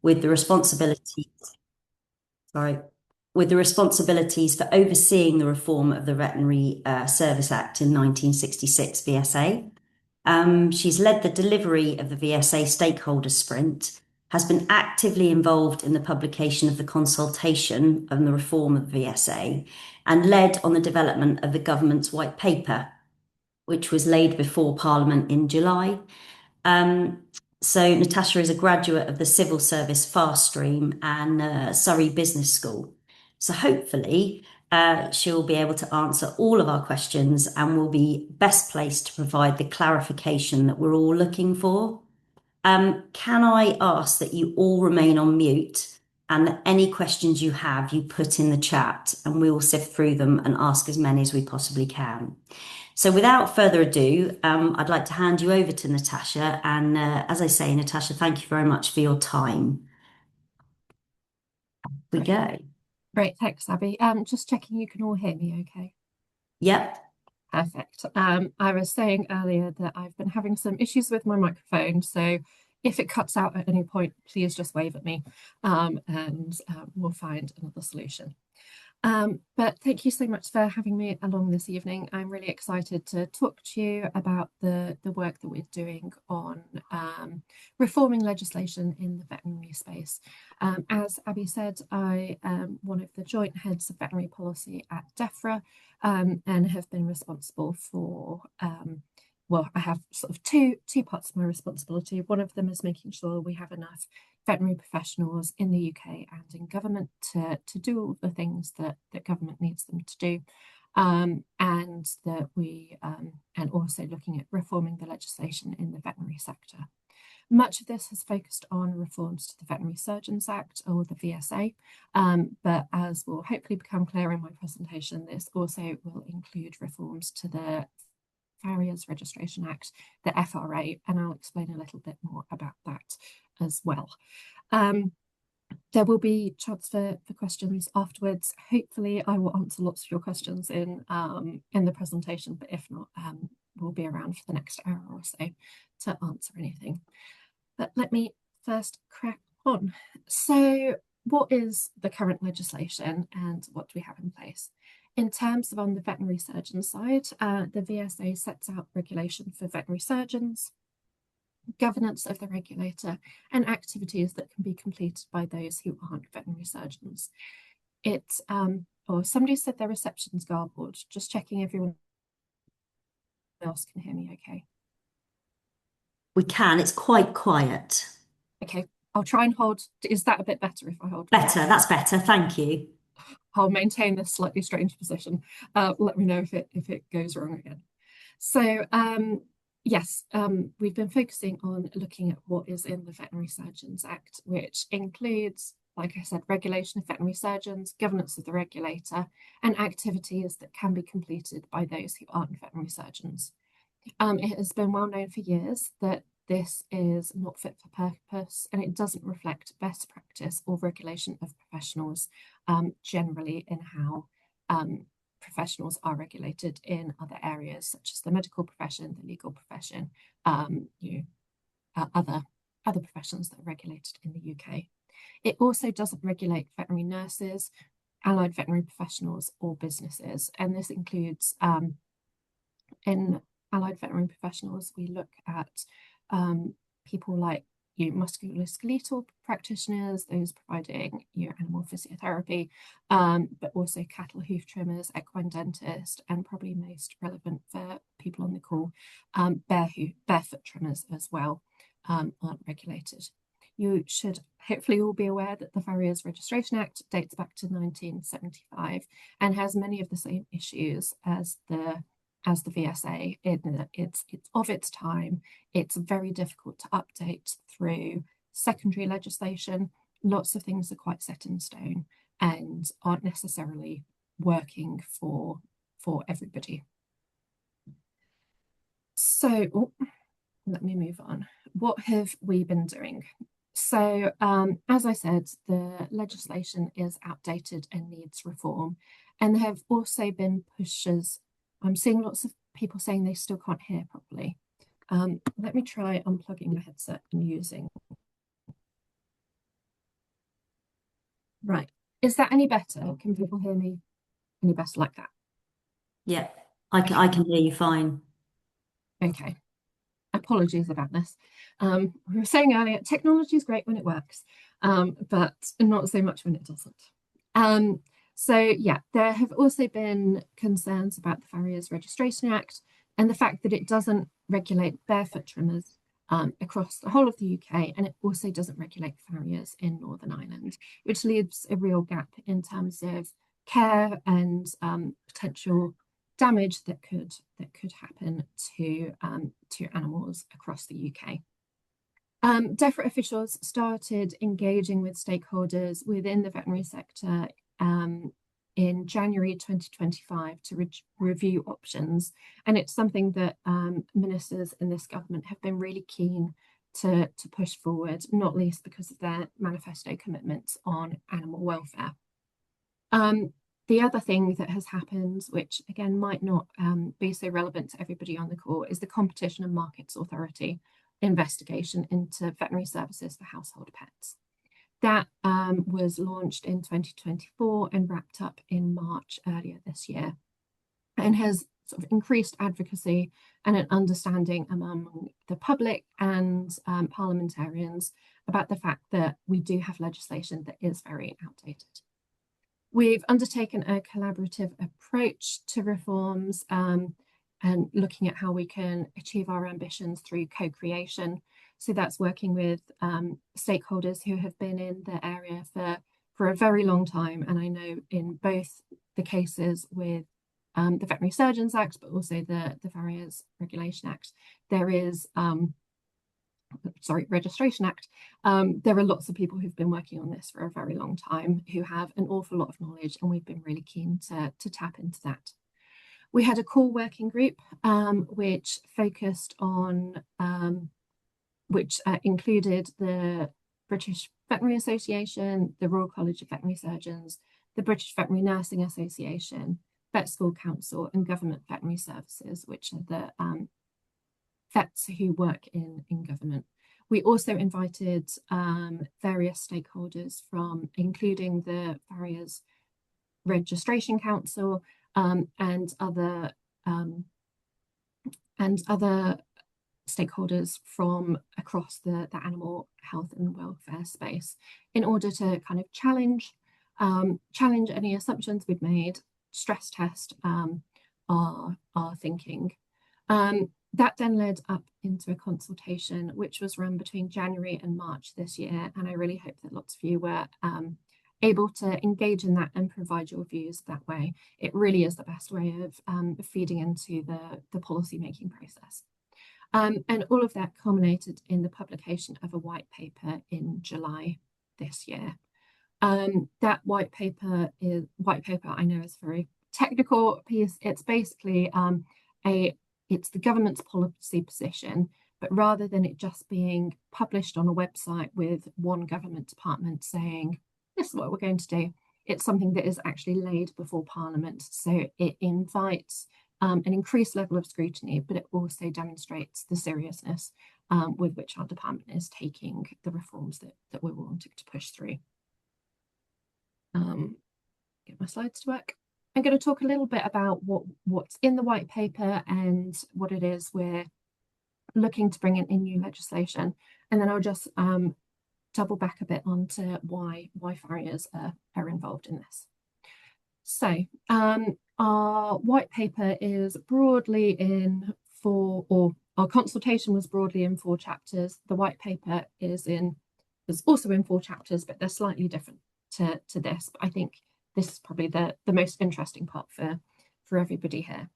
with the responsibilities, sorry, with the responsibilities for overseeing the reform of the Veterinary Service Act in 1966 VSA. She's led the delivery of the VSA stakeholder sprint, has been actively involved in the publication of the consultation on the reform of the VSA, and led on the development of the government's white paper, which was laid before Parliament in July. So Natasha is a graduate of the Civil Service Fast Stream and Surrey Business School. So hopefully she'll be able to answer all of our questions and will be best placed to provide the clarification that we're all looking for. Can I ask that you all remain on mute and that any questions you have, you put in the chat and we will sift through them and ask as many as we possibly can. So without further ado, I'd like to hand you over to Natasha. And as I say, Natasha, thank you very much for your time. We go. Great, thanks, Abby. Just checking you can all hear me okay? Yep. Perfect. I was saying earlier that I've been having some issues with my microphone, so if it cuts out at any point, please just wave at me and we'll find another solution. But thank you so much for having me along this evening. I'm really excited to talk to you about the work that we're doing on reforming legislation in the veterinary space. As Abby said, I am one of the joint heads of veterinary policy at Defra and have been responsible for well, I have sort of two parts of my responsibility. One of them is making sure we have enough veterinary professionals in the UK and in government to do all the things that government needs them to do, and that we and also looking at reforming the legislation in the veterinary sector. Much of this has focused on reforms to the Veterinary Surgeons Act, or the VSA, but as will hopefully become clear in my presentation, this also will include reforms to the Farriers Registration Act, the FRA, and I'll explain a little bit more about that as well. There will be chance for questions afterwards. Hopefully I will answer lots of your questions in the presentation, but if not, we'll be around for the next hour or so to answer anything. But let me first crack on. So what is the current legislation and what do we have in place? In terms of on the veterinary surgeon side, the VSA sets out regulation for veterinary surgeons, governance of the regulator, and activities that can be completed by those who aren't veterinary surgeons. It's, or somebody said their reception's garbled, just checking everyone else can hear me okay. We can, it's quite quiet. Okay, I'll try and hold. Is that a bit better if I hold? Better, that's better, thank you. I'll maintain this slightly strange position. Let me know if it goes wrong again. So yes, we've been focusing on looking at what is in the Veterinary Surgeons Act, which includes, like I said, regulation of veterinary surgeons, governance of the regulator, and activities that can be completed by those who aren't veterinary surgeons. It has been well known for years that this is not fit for purpose and it doesn't reflect best practice or regulation of professionals generally in how professionals are regulated in other areas such as the medical profession, the legal profession, other professions that are regulated in the UK. It also doesn't regulate veterinary nurses, allied veterinary professionals or businesses, and this includes in allied veterinary professionals, we look at people like musculoskeletal practitioners, those providing animal physiotherapy, but also cattle hoof trimmers, equine dentists, and probably most relevant for people on the call, barefoot trimmers as well, aren't regulated. You should hopefully all be aware that the Farriers Registration Act dates back to 1975 and has many of the same issues as the VSA. It's of its time. It's very difficult to update through secondary legislation. Lots of things are quite set in stone and aren't necessarily working for everybody. So let me move on. What have we been doing? So as I said, the legislation is outdated and needs reform, and there have also been pushes. I'm seeing lots of people saying they still can't hear properly. Let me try unplugging my headset and using. Right. Is that any better? Can people hear me any better like that? Yeah, I can hear you fine. Okay. Apologies about this. We were saying earlier, technology is great when it works, but not so much when it doesn't. So yeah, there have also been concerns about the Farriers Registration Act and the fact that it doesn't regulate barefoot trimmers across the whole of the UK, and it also doesn't regulate farriers in Northern Ireland, which leaves a real gap in terms of care and potential damage that could happen to animals across the UK. Defra officials started engaging with stakeholders within the veterinary sector in January 2025 to review options, and it's something that ministers in this government have been really keen to push forward, not least because of their manifesto commitments on animal welfare. The other thing that has happened, which again might not be so relevant to everybody on the call, is the Competition and Markets Authority investigation into veterinary services for household pets. That was launched in 2024 and wrapped up in March earlier this year, and has sort of increased advocacy and an understanding among the public and parliamentarians about the fact that we do have legislation that is very outdated. We've undertaken a collaborative approach to reforms and looking at how we can achieve our ambitions through co-creation. So that's working with stakeholders who have been in the area for a very long time. And I know in both the cases with the Veterinary Surgeons Act, but also the Farriers Regulation Act, there is Registration Act, there are lots of people who've been working on this for a very long time who have an awful lot of knowledge, and we've been really keen to tap into that. We had a core working group which focused on, which included the British Veterinary Association, the Royal College of Veterinary Surgeons, the British Veterinary Nursing Association, Vet School Council, and Government Veterinary Services, which are the vets who work in government. We also invited various stakeholders from, including the Farriers Registration Council and other stakeholders from across the animal health and welfare space, in order to kind of challenge any assumptions we'd made, stress test our thinking. That then led up into a consultation which was run between January and March this year, and I really hope that lots of you were able to engage in that and provide your views that way. It really is the best way of feeding into the policy making process. And all of that culminated in the publication of a white paper in July this year. That white paper I know is a very technical piece. It's basically it's the government's policy position, but rather than it just being published on a website with one government department saying, this is what we're going to do, it's something that is actually laid before Parliament. So it invites an increased level of scrutiny, but it also demonstrates the seriousness with which our department is taking the reforms that we're wanting to push through. Get my slides to work. I'm going to talk a little bit about what's in the white paper and what it is we're looking to bring in new legislation, and then I'll just double back a bit onto why farriers are involved in this. So our white paper is broadly in our consultation was broadly in 4 chapters. The white paper is also in 4 chapters, but they're slightly different to this. But I think this is probably the most interesting part for everybody here.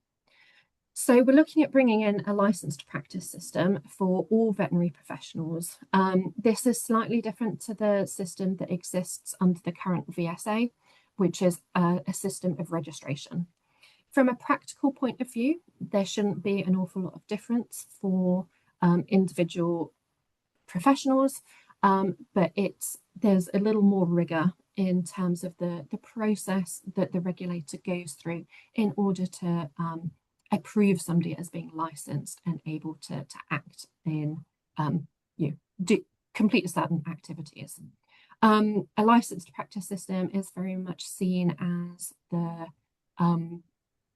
So we're looking at bringing in a licensed practice system for all veterinary professionals. This is slightly different to the system that exists under the current VSA, which is a system of registration. From a practical point of view, there shouldn't be an awful lot of difference for individual professionals, but there's a little more rigor in terms of the process that the regulator goes through in order to approve somebody as being licensed and able to act in complete certain activities. A licensed practice system is very much seen as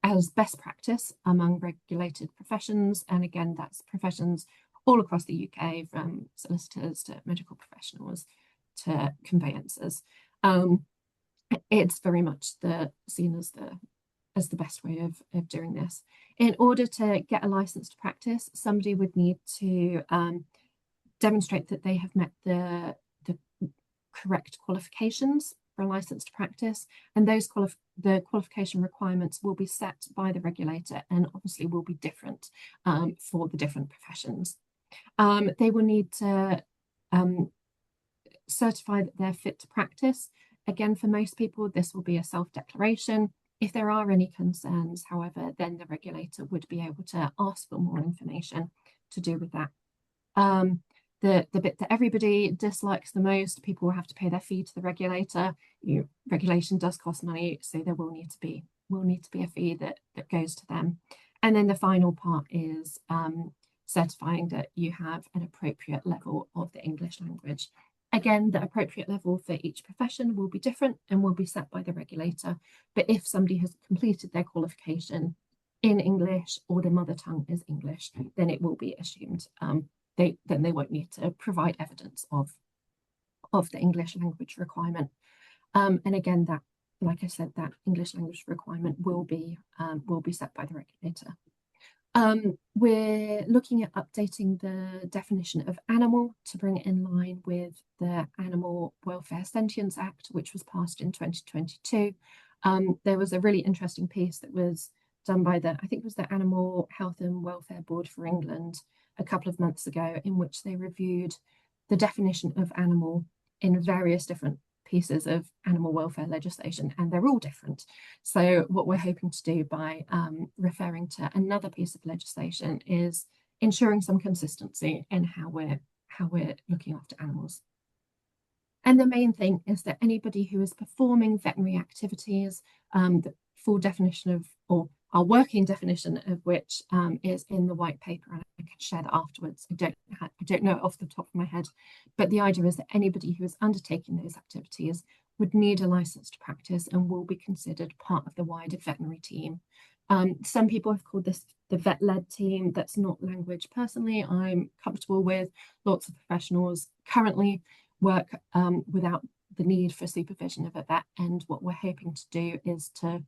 as best practice among regulated professions, and again, that's professions all across the UK, from solicitors to medical professionals to conveyancers. It's very much seen as the best way of doing this. In order to get a license to practice, somebody would need to demonstrate that they have met the correct qualifications for a license to practice, and the qualification requirements will be set by the regulator and obviously will be different for the different professions. They will need to certify that they're fit to practice. Again, for most people, this will be a self-declaration. If there are any concerns, however, then the regulator would be able to ask for more information to do with that. The bit that everybody dislikes the most, people will have to pay their fee to the regulator. Regulation does cost money, so there will need to be a fee that goes to them. And then the final part is certifying that you have an appropriate level of the English language. Again, the appropriate level for each profession will be different and will be set by the regulator. But if somebody has completed their qualification in English or their mother tongue is English, then it will be assumed then they won't need to provide evidence of the English language requirement. And again, that, like I said, that English language requirement will be set by the regulator. We're looking at updating the definition of animal to bring it in line with the Animal Welfare Sentience Act, which was passed in 2022. There was a really interesting piece that was done by I think it was the Animal Health and Welfare Board for England a couple of months ago, in which they reviewed the definition of animal in various different pieces of animal welfare legislation, and they're all different. So what we're hoping to do by referring to another piece of legislation is ensuring some consistency in how we're looking after animals. And the main thing is that anybody who is performing veterinary activities, the full definition of, or our working definition of which is in the white paper, and I can share that afterwards. I don't know it off the top of my head, but the idea is that anybody who is undertaking those activities would need a license to practice and will be considered part of the wider veterinary team. Some people have called this the vet-led team. That's not language personally I'm comfortable with. Lots of professionals currently work without the need for supervision of a vet, and what we're hoping to do is to,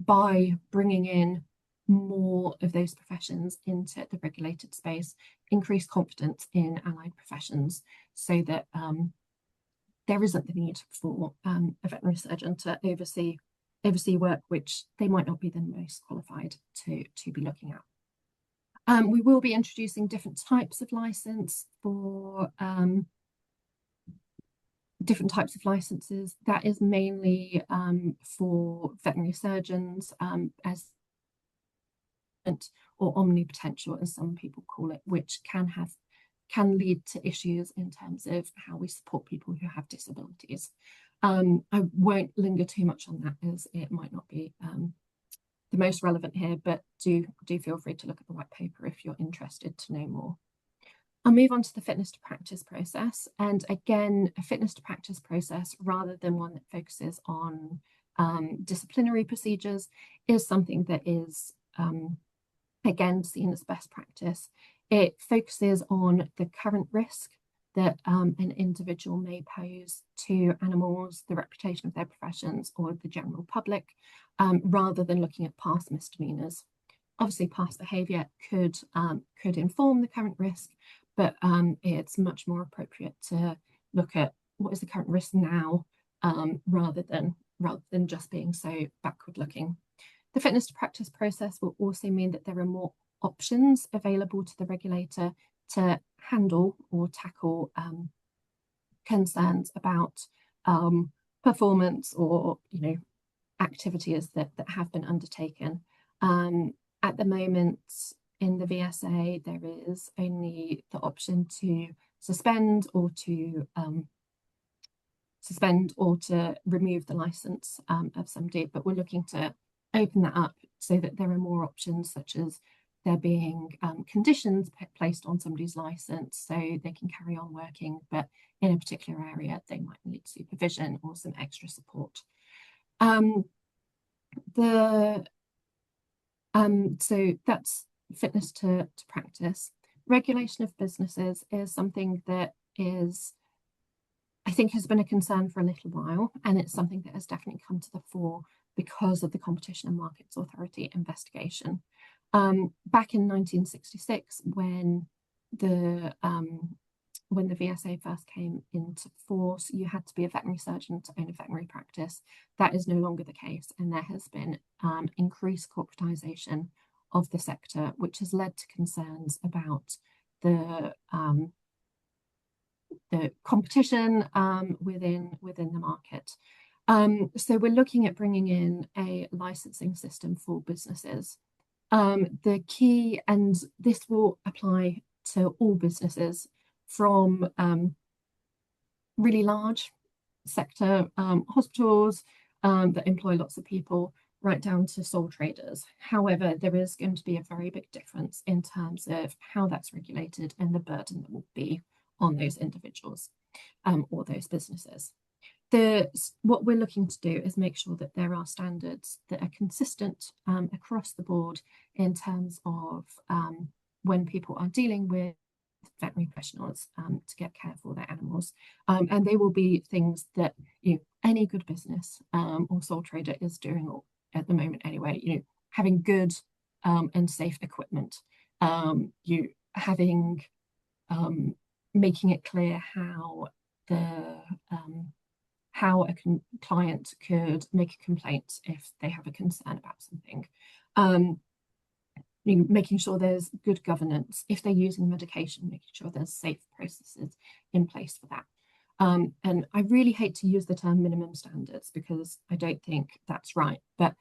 by bringing in more of those professions into the regulated space, increase confidence in allied professions, so that there isn't the need for a veterinary surgeon to oversee work which they might not be the most qualified to be looking at. We will be introducing different types of license for different types of licenses. That is mainly for veterinary surgeons, as or omnipotential, as some people call it, which can lead to issues in terms of how we support people who have disabilities. I won't linger too much on that, as it might not be the most relevant here, but do feel free to look at the white paper if you're interested to know more. I'll move on to the fitness to practice process. And again, a fitness to practice process, rather than one that focuses on disciplinary procedures, is something that is, again, seen as best practice. It focuses on the current risk that an individual may pose to animals, the reputation of their professions, or the general public, rather than looking at past misdemeanors. Obviously, past behaviour could inform the current risk, but it's much more appropriate to look at what is the current risk now, rather than just being so backward looking. The fitness to practice process will also mean that there are more options available to the regulator to handle or tackle concerns about performance or activities that have been undertaken. At the moment, in the VSA, there is only the option to suspend or to remove the license of somebody, but we're looking to open that up so that there are more options, such as there being conditions placed on somebody's license so they can carry on working, but in a particular area they might need supervision or some extra support. So that's fitness to practice. Regulation of businesses is something that I think has been a concern for a little while, and it's something that has definitely come to the fore because of the Competition and Markets Authority investigation. Back in 1966, when the VSA first came into force, you had to be a veterinary surgeon to own a veterinary practice. That is no longer the case, and there has been increased corporatisation of the sector, which has led to concerns about the competition within the market. So we're looking at bringing in a licensing system for businesses. The key, and this will apply to all businesses from really large sector hospitals that employ lots of people, right down to sole traders. However, there is going to be a very big difference in terms of how that's regulated and the burden that will be on those individuals or those businesses. What we're looking to do is make sure that there are standards that are consistent across the board in terms of when people are dealing with veterinary professionals to get care for their animals. And they will be things that any good business or sole trader is doing at the moment anyway, having good and safe equipment, making it clear how a client could make a complaint if they have a concern about something. Making sure there's good governance. If they're using medication, making sure there's safe processes in place for that. And I really hate to use the term minimum standards because I don't think that's right. But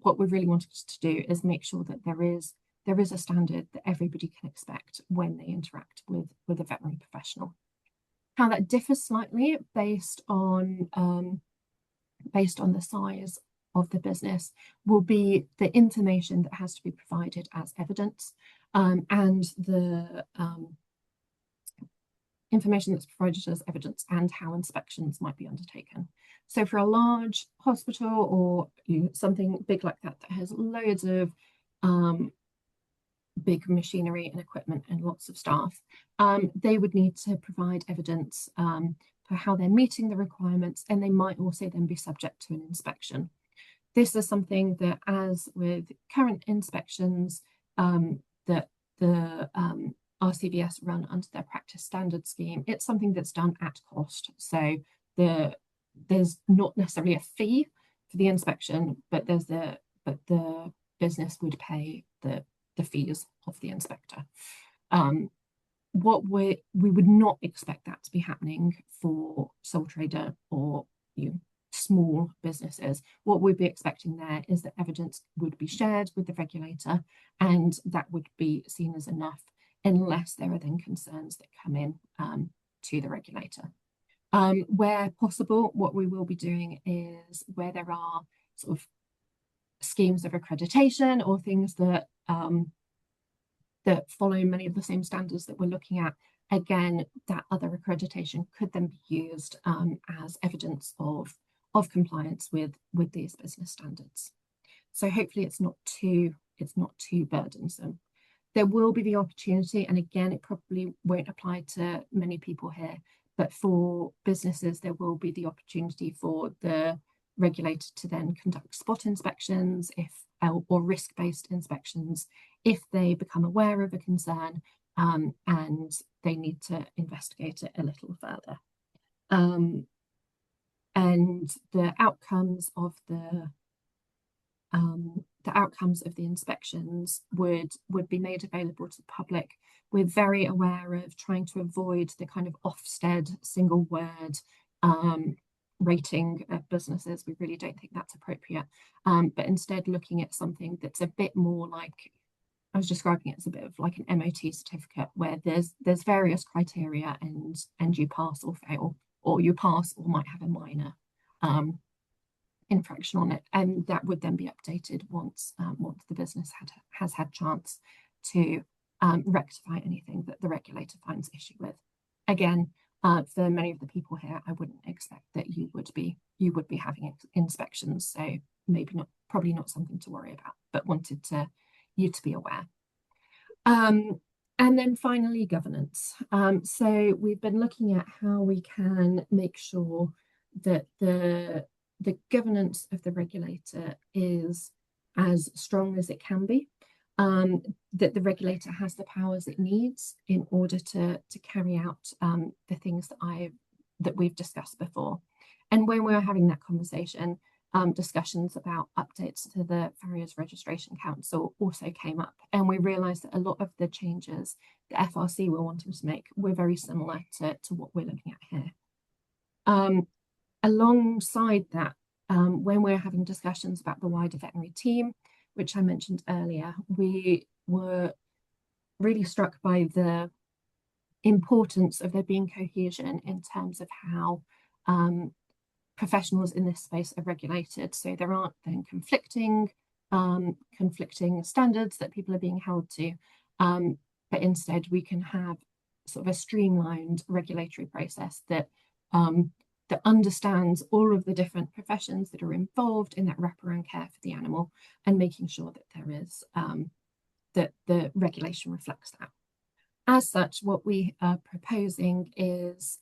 what we really wanted to do is make sure that there is a standard that everybody can expect when they interact with a veterinary professional. How that differs slightly based on the size of the business will be the information that has to be provided as evidence and the information that's provided as evidence and how inspections might be undertaken. So for a large hospital or something big like that has loads of big machinery and equipment and lots of staff, they would need to provide evidence for how they're meeting the requirements, and they might also then be subject to an inspection. This is something that, as with current inspections that the RCVS run under their practice standard scheme, it's something that's done at cost. So there's not necessarily a fee for the inspection, but the business would pay the fees of the inspector. We would not expect that to be happening for sole trader or small businesses. What we'd be expecting there is that evidence would be shared with the regulator, and that would be seen as enough unless there are then concerns that come in to the regulator. Where possible, what we will be doing is where there are sort of schemes of accreditation or things that that follow many of the same standards that we're looking at, again, that other accreditation could then be used as evidence of compliance with these business standards. So hopefully it's not too burdensome. There will be the opportunity, and again, it probably won't apply to many people here, but for businesses, there will be the opportunity for the regulator to then conduct spot inspections or risk-based inspections if they become aware of a concern and they need to investigate it a little further. And the outcomes of the inspections would be made available to the public. We're very aware of trying to avoid the kind of Ofsted single word rating of businesses. We really don't think that's appropriate, but instead looking at something that's a bit more like, I was describing it as a bit of like an MOT certificate, where there's various criteria and you pass or fail, or you pass or might have a minor infraction on it, and that would then be updated once the business has had chance to rectify anything that the regulator finds issue with. Again, for many of the people here, I wouldn't expect that you would be having inspections, so probably not something to worry about, but wanted you to be aware. And then finally, governance. So we've been looking at how we can make sure that the governance of the regulator is as strong as it can be, that the regulator has the powers it needs in order to carry out the things that we've discussed before. And when we were having that conversation, discussions about updates to the Farriers Registration Council also came up, and we realised that a lot of the changes the FRC were wanting to make were very similar to what we're looking at here. Alongside that, when we're having discussions about the wider veterinary team, which I mentioned earlier, we were really struck by the importance of there being cohesion in terms of how professionals in this space are regulated, so there aren't then conflicting standards that people are being held to, but instead we can have sort of a streamlined regulatory process that understands all of the different professions that are involved in that wraparound care for the animal, and making sure that there is that the regulation reflects that. As such, what we are proposing is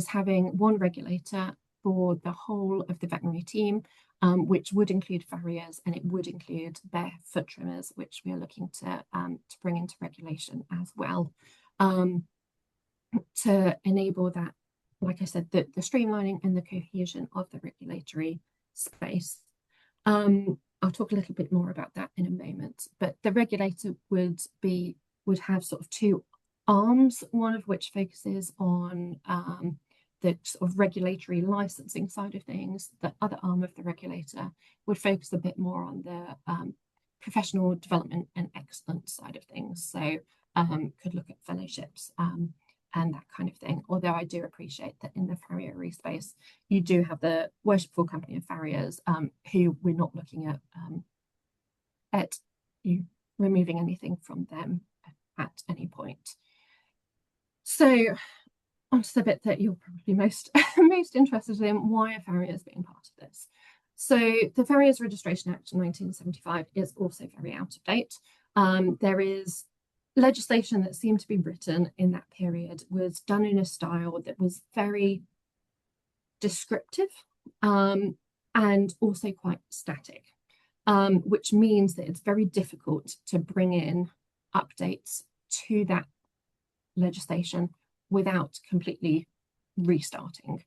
having one regulator for the whole of the veterinary team, which would include farriers, and it would include barefoot trimmers, which we are looking to bring into regulation as well, to enable that, like I said, the streamlining and the cohesion of the regulatory space. I'll talk a little bit more about that in a moment, but the regulator would have sort of two arms, one of which focuses on the sort of regulatory licensing side of things. The other arm of the regulator would focus a bit more on the professional development and excellence side of things. So could look at fellowships and that kind of thing. Although I do appreciate that in the farriery space, you do have the Worshipful Company of Farriers, who we're not looking at you removing anything from them at any point. So onto the bit that you're probably most interested in: why are farriers being part of this? So the Farriers Registration Act of 1975 is also very out of date. There is legislation that seemed to be written in that period was done in a style that was very descriptive and also quite static, which means that it's very difficult to bring in updates to that legislation without completely restarting.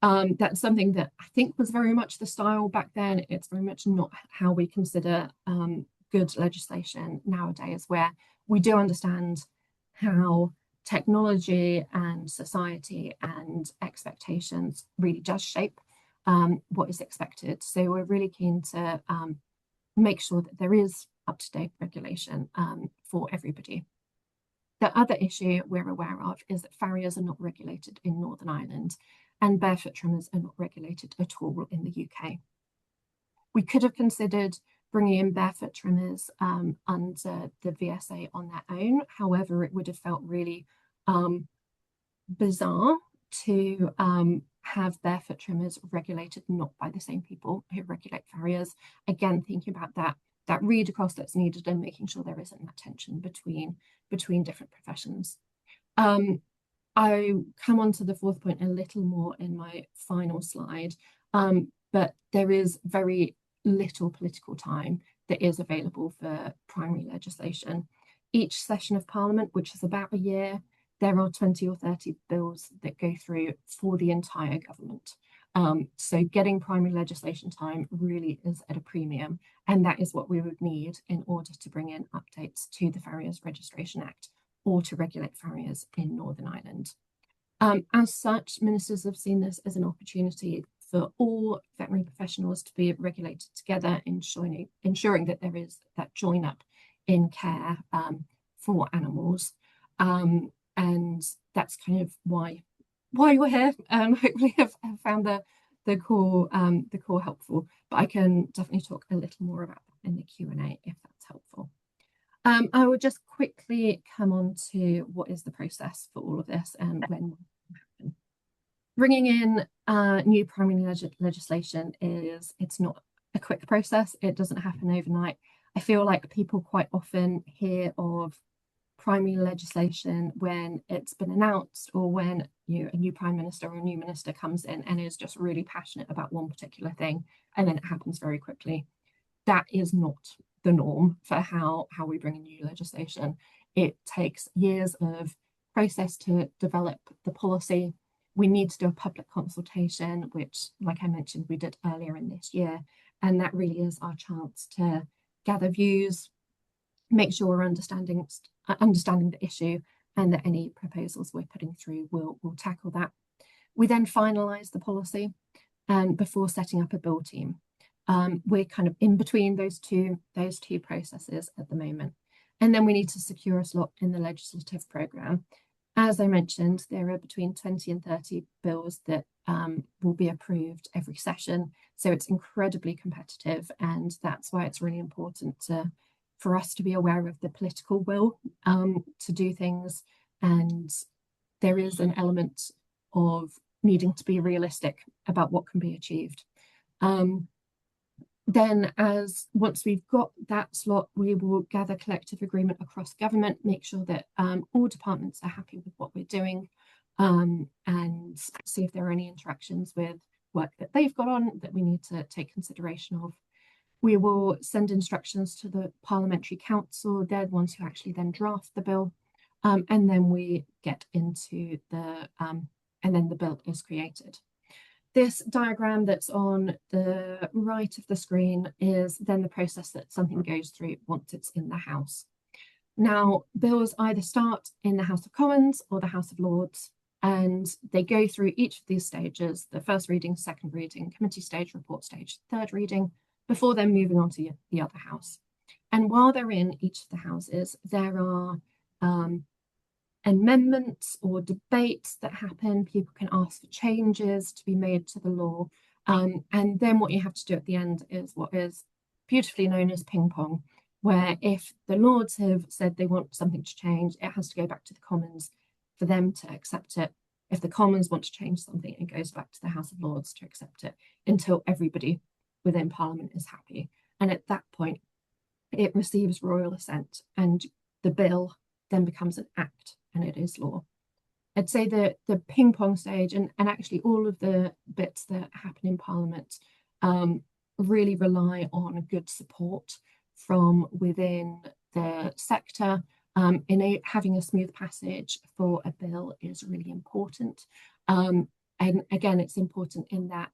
That's something that I think was very much the style back then. It's very much not how we consider good legislation nowadays, where we do understand how technology and society and expectations really does shape what is expected. So we're really keen to make sure that there is up-to-date regulation for everybody. The other issue we're aware of is that farriers are not regulated in Northern Ireland, and barefoot trimmers are not regulated at all in the UK. We could have considered bringing in barefoot trimmers under the VSA on their own. However, it would have felt really bizarre to have barefoot trimmers regulated not by the same people who regulate farriers. Again, thinking about that read across that's needed and making sure there isn't that tension between different professions. I come on to the fourth point a little more in my final slide, but there is very little political time that is available for primary legislation. Each session of Parliament, which is about a year, there are 20 or 30 bills that go through for the entire government. So getting primary legislation time really is at a premium, and that is what we would need in order to bring in updates to the Farriers Registration Act or to regulate farriers in Northern Ireland. As such, ministers have seen this as an opportunity for all veterinary professionals to be regulated together, ensuring that there is that join up in care for animals. And that's kind of why we're here. Hopefully have found the core helpful, but I can definitely talk a little more about that in the Q&A if that's helpful. I will just quickly come on to what is the process for all of this and when happen. Bringing in new primary legislation it's not a quick process. It doesn't happen overnight. I feel like people quite often hear of primary legislation when it's been announced or when a new prime minister or a new minister comes in and is just really passionate about one particular thing, and then it happens very quickly. That is not the norm for how we bring in new legislation. It takes years of process to develop the policy. We need to do a public consultation, which, like I mentioned, we did earlier in this year. And that really is our chance to gather views, make sure we're understanding the issue, and that any proposals we're putting through will tackle that. We then finalise the policy and before setting up a bill team. We're kind of in between those two processes at the moment. And then we need to secure a slot in the legislative programme. As I mentioned, there are between 20 and 30 bills that will be approved every session. So it's incredibly competitive, and that's why it's really important for us to be aware of the political will to do things. And there is an element of needing to be realistic about what can be achieved. Then once we've got that slot, we will gather collective agreement across government, make sure that all departments are happy with what we're doing, and see if there are any interactions with work that they've got on that we need to take consideration of. We will send instructions to the Parliamentary Council. They're the ones who actually then draft the bill. And then we get into and then the bill is created. This diagram that's on the right of the screen is then the process that something goes through once it's in the House. Now, bills either start in the House of Commons or the House of Lords, and they go through each of these stages: the first reading, second reading, committee stage, report stage, third reading, before then moving on to the other house. And while they're in each of the houses, there are amendments or debates that happen. People can ask for changes to be made to the law. And then what you have to do at the end is what is beautifully known as ping pong, where if the Lords have said they want something to change, it has to go back to the Commons for them to accept it. If the Commons want to change something, it goes back to the House of Lords to accept it until everybody within Parliament is happy. And at that point, it receives royal assent, and the bill then becomes an act, and it is law. I'd say that the ping pong stage and actually all of the bits that happen in Parliament really rely on good support from within the sector. Having a smooth passage for a bill is really important. And again, it's important in that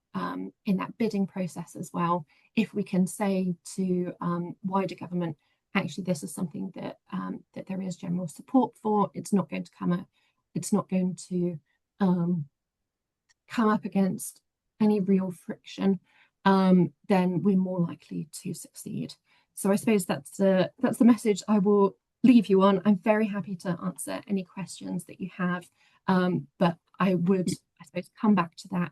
bidding process as well. If we can say to wider government, actually, this is something that there is general support for, it's not going to come up against any real friction, then we're more likely to succeed. So I suppose that's the message I will leave you on. I'm very happy to answer any questions that you have, but I would, I suppose, come back to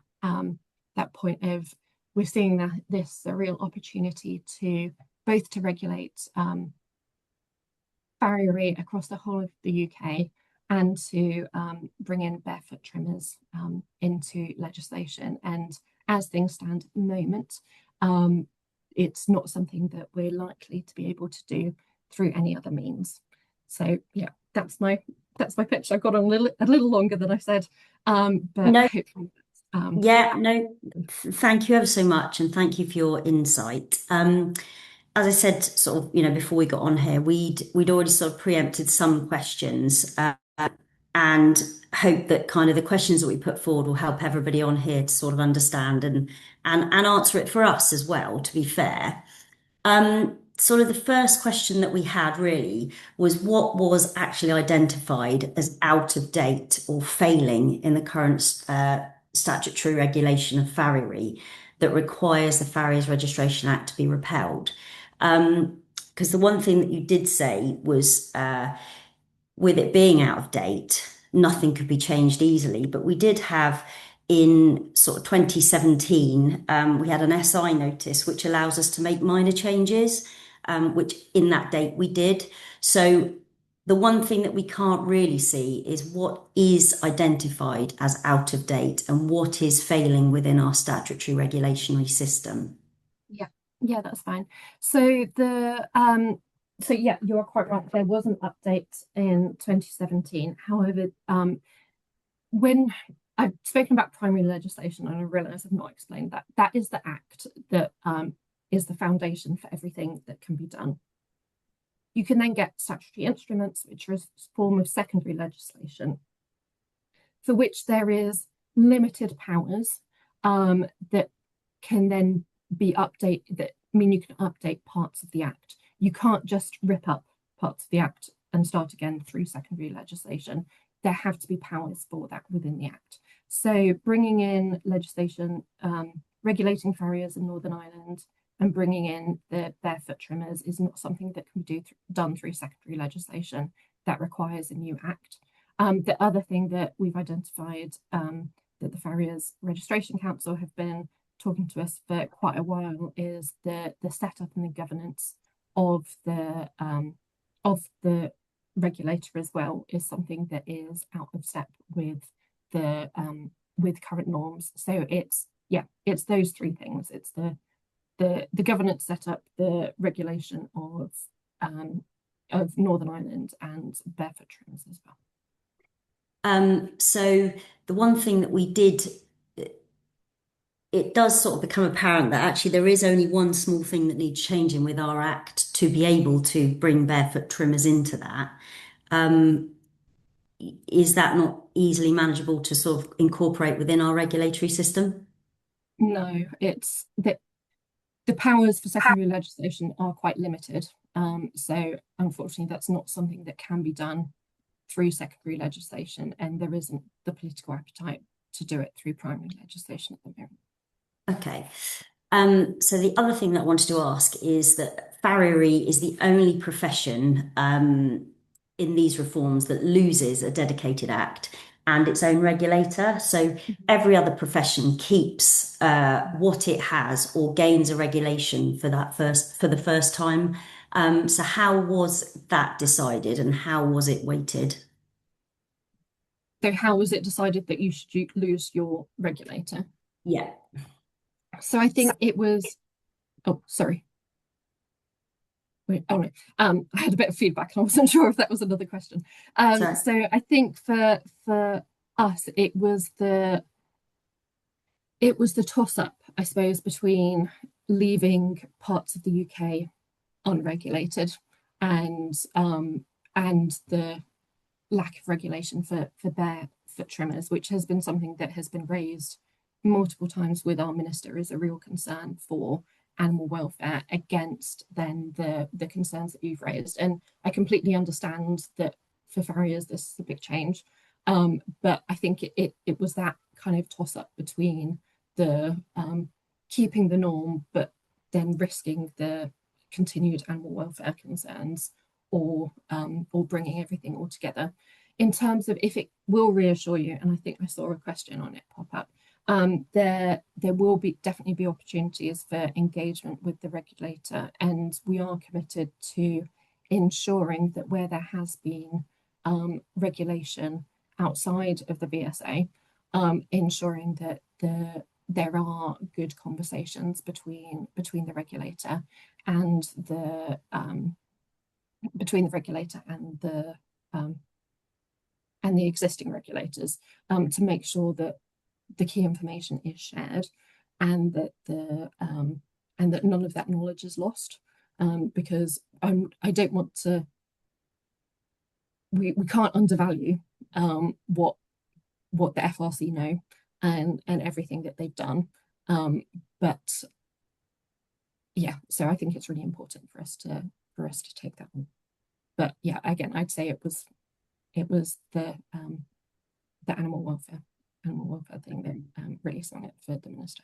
that point of we're seeing that this a real opportunity to both to regulate farriery across the whole of the UK and to bring in barefoot trimmers into legislation. And as things stand at the moment, it's not something that we're likely to be able to do through any other means. So yeah, that's my pitch. I've got a little longer than I said, but no. hopefully thank you ever so much, and thank you for your insight. As I said, sort of, before we got on here, we'd already sort of preempted some questions, and hope that kind of the questions that we put forward will help everybody on here to sort of understand and answer it for us as well, to be fair. Sort of the first question that we had really was what was actually identified as out of date or failing in the current statutory regulation of farriery that requires the Farriers Registration Act to be repealed. Because the one thing that you did say was with it being out of date, nothing could be changed easily, but we did have in sort of 2017, we had an SI notice which allows us to make minor changes, which in that date we did. So the one thing that we can't really see is what is identified as out of date and what is failing within our statutory regulatory system. Yeah, yeah, that's fine. So yeah, you are quite right. There was an update in 2017. However, when I've spoken about primary legislation, and I realise I've not explained that, that is the act that is the foundation for everything that can be done. You can then get statutory instruments, which are a form of secondary legislation, for which there is limited powers that can then be updated, that mean you can update parts of the act. You can't just rip up parts of the act and start again through secondary legislation. There have to be powers for that within the act. So bringing in legislation regulating farriers in Northern Ireland and bringing in the barefoot trimmers is not something that can be done through secondary legislation. That requires a new act. The other thing that we've identified that the Farriers Registration Council have been talking to us for quite a while is the setup and the governance of the regulator as well is something that is out of step with the with current norms. So it's those three things. It's the governance setup, the regulation of Northern Ireland, and barefoot trimmers as well. So the one thing that we did, it does sort of become apparent that actually there is only one small thing that needs changing with our Act to be able to bring barefoot trimmers into that. Is that not easily manageable to sort of incorporate within our regulatory system? No, it's that the powers for secondary legislation are quite limited. So unfortunately, that's not something that can be done through secondary legislation, and there isn't the political appetite to do it through primary legislation at the moment. Okay. So the other thing that I wanted to ask is that farriery is the only profession in these reforms that loses a dedicated act and its own regulator. So every other profession keeps what it has or gains a regulation for the first time. So how was that decided and how was it weighted? So how was it decided that you should lose your regulator? Yeah. So I think it was, oh, sorry. Wait, oh no. I had a bit of feedback and I wasn't sure if that was another question. So I think for us, it was the toss-up, I suppose, between leaving parts of the UK unregulated and the lack of regulation for barefoot trimmers, which has been something that has been raised multiple times with our minister as a real concern for animal welfare against then the concerns that you've raised. And I completely understand that for farriers this is a big change, but I think it was that kind of toss up between the keeping the norm but then risking the continued animal welfare concerns, or bringing everything all together. In terms of if it will reassure you, and I think I saw a question on it pop up, there will definitely be opportunities for engagement with the regulator, and we are committed to ensuring that where there has been regulation outside of the VSA, ensuring that there are good conversations between the regulator and the existing regulators, to make sure that the key information is shared and that none of that knowledge is lost, because I don't want to. We can't undervalue what the FRC know and everything that they've done, but yeah, so I think it's really important for us to take that on. But yeah, again, I'd say it was the animal welfare thing that really swung it for the minister.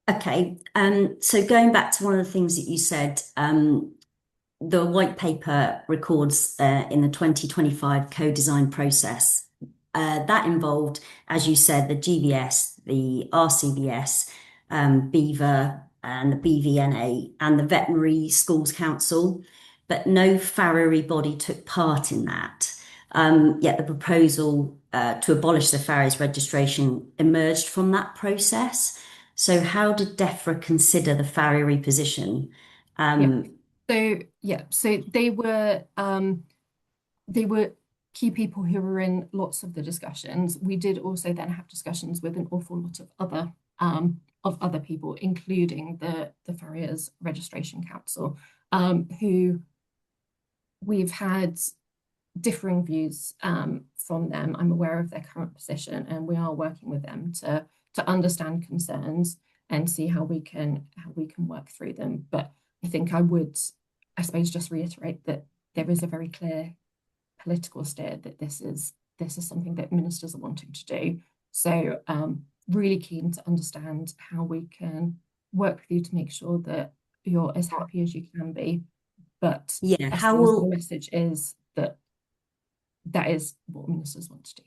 Okay, so going back to one of the things that you said, the white paper records in the 2025 co-design process that involved, as you said, the GBS, the RCVS, BEVA, and the BVNA, and the Veterinary Schools Council, but no farriery body took part in that. Yet the proposal to abolish the farriers registration emerged from that process. So how did Defra consider the farriery position? So they were key people who were in lots of the discussions. We did also then have discussions with an awful lot of other people, including the Farriers Registration Council, who we've had differing views from them. I'm aware of their current position, and we are working with them to understand concerns and see how we can work through them. But I think I suppose, just reiterate that there is a very clear political steer that this is something that ministers are wanting to do. So really keen to understand how we can work with you to make sure that you're as happy as you can be. But yeah, the message is that is what ministers want to do.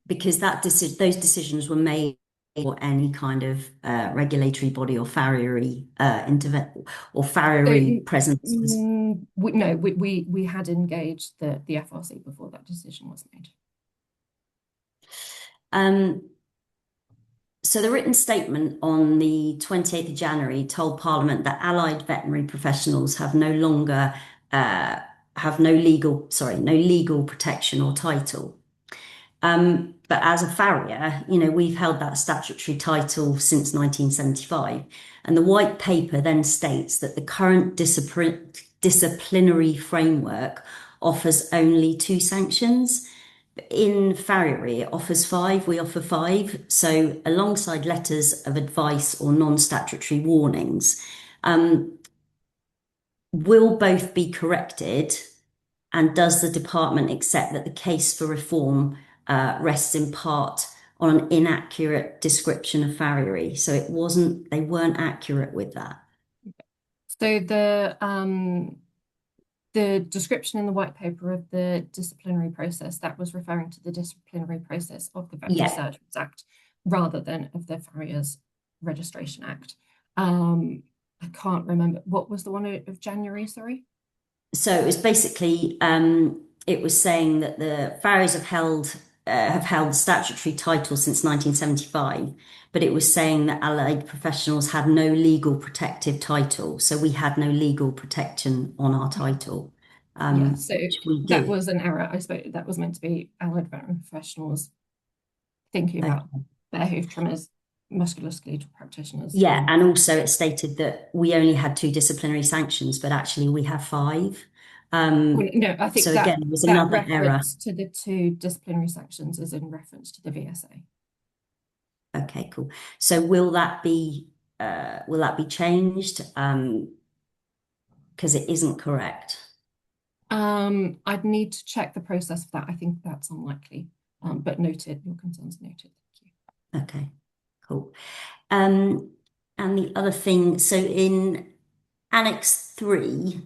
Because those decisions were made for any kind of regulatory body or farriery presence. We had engaged the FRC before that decision was made. So the written statement on the 28th of January told Parliament that allied veterinary professionals have no legal protection or title. But as a farrier, we've held that statutory title since 1975. And the white paper then states that the current disciplinary framework offers only 2 sanctions. In farriery, it offers 5, we offer 5. So alongside letters of advice or non-statutory warnings, will both be corrected? And does the department accept that the case for reform rests in part on an inaccurate description of farriery? So they weren't accurate with that. So the description in the white paper of the disciplinary process, that was referring to the disciplinary process of the Veterinary Surgeons Act rather than of the Farriers Registration Act. I can't remember. What was the one of January, sorry? So it was basically, it was saying that the farriers have held statutory title since 1975, but it was saying that allied professionals had no legal protective title. So we had no legal protection on our title. So that was an error. I suppose that was meant to be allied veterinary professionals thinking about their hoof trimmers, musculoskeletal practitioners. Yeah, and also it stated that we only had 2 disciplinary sanctions, but actually we have 5. No, I think so that, again, it was that another reference error. to the 2 disciplinary sanctions is in reference to the VSA. Okay, cool. So will that be changed? Because it isn't correct. I'd need to check the process for that. I think that's unlikely. But noted, your concerns are noted. Thank you. Okay, cool. And the other thing, so in Annex 3,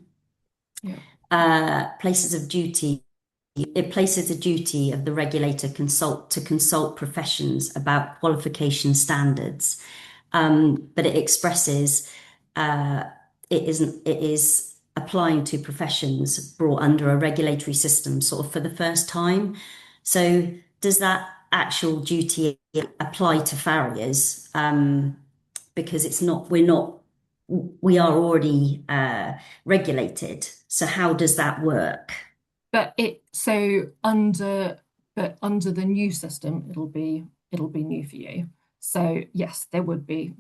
places of duty, it places the duty of the regulator to consult professions about qualification standards, but it expresses it is applying to professions brought under a regulatory system sort of for the first time. So does that actual duty apply to farriers? Because we are already regulated. So how does that work? But under the new system, it'll be new for you. So yes, there would be.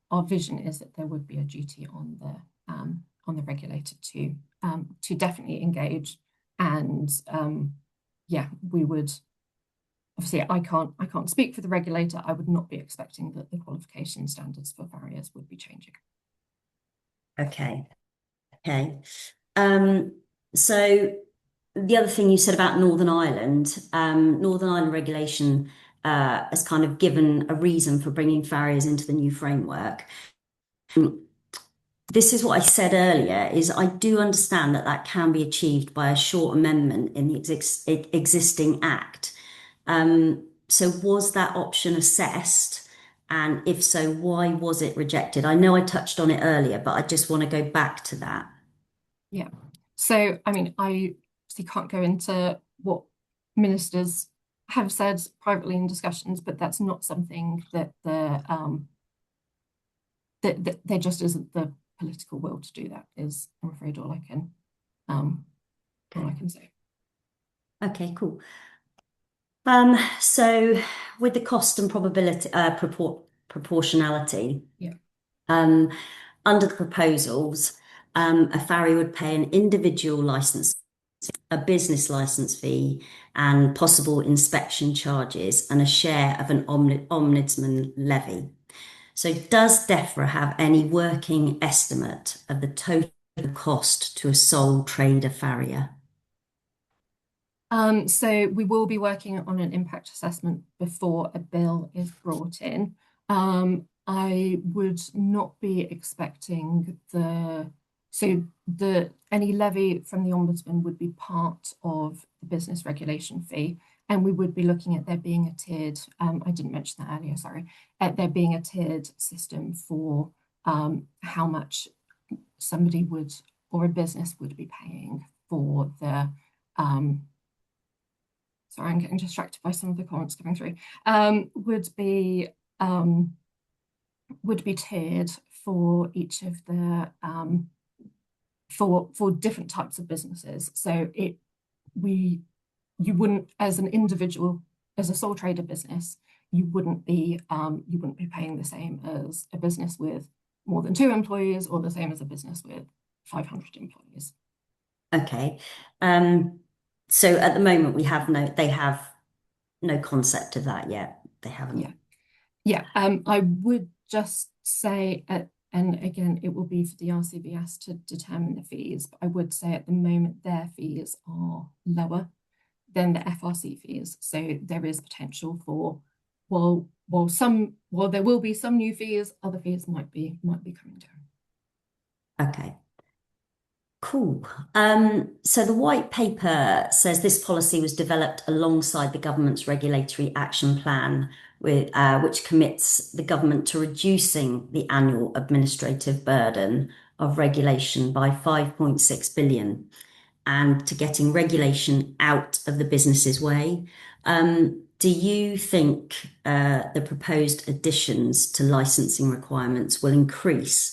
Our vision is that there would be a duty on the regulator to definitely engage, and we would. Obviously, I can't speak for the regulator. I would not be expecting that the qualification standards for farriers would be changing. Okay. So the other thing you said about Northern Ireland regulation has kind of given a reason for bringing farriers into the new framework. This is what I said earlier, is I do understand that can be achieved by a short amendment in the existing Act. So was that option assessed? And if so, why was it rejected? I know I touched on it earlier, but I just want to go back to that. Yeah. So, I mean, I obviously can't go into what ministers have said privately in discussions, but that's not something that that there just isn't the political will to do that, is, I'm afraid, all I can say. Okay, cool. So with the cost and probability, proportionality, Yeah. um, under the proposals, a farrier would pay an individual license, a business license fee, and possible inspection charges, and a share of an ombudsman levy. So does Defra have any working estimate of the total cost to a sole trader farrier? So we will be working on an impact assessment before a bill is brought in. I would not be expecting any levy from the Ombudsman would be part of the business regulation fee, and we would be looking at there being a tiered, I didn't mention that earlier, sorry, there being a tiered system for how much somebody would, or a business would be paying for the sorry, I'm getting distracted by some of the comments coming through, would be tiered for each of the for different types of businesses. So you wouldn't, as an individual, as a sole trader business, you wouldn't be paying the same as a business with more than 2 employees, or the same as a business with 500 employees. Okay. So at the moment they have no concept of that yet. They haven't. Yeah. Yeah. I would just say, and again, it will be for the RCVS to determine the fees, but I would say at the moment their fees are lower than the FRC fees. So there is potential for, while there will be some new fees, other fees might be coming down. Okay. Cool. So the white paper says this policy was developed alongside the government's regulatory action plan, which commits the government to reducing the annual administrative burden of regulation by 5.6 billion and to getting regulation out of the business's way. Do you think the proposed additions to licensing requirements will increase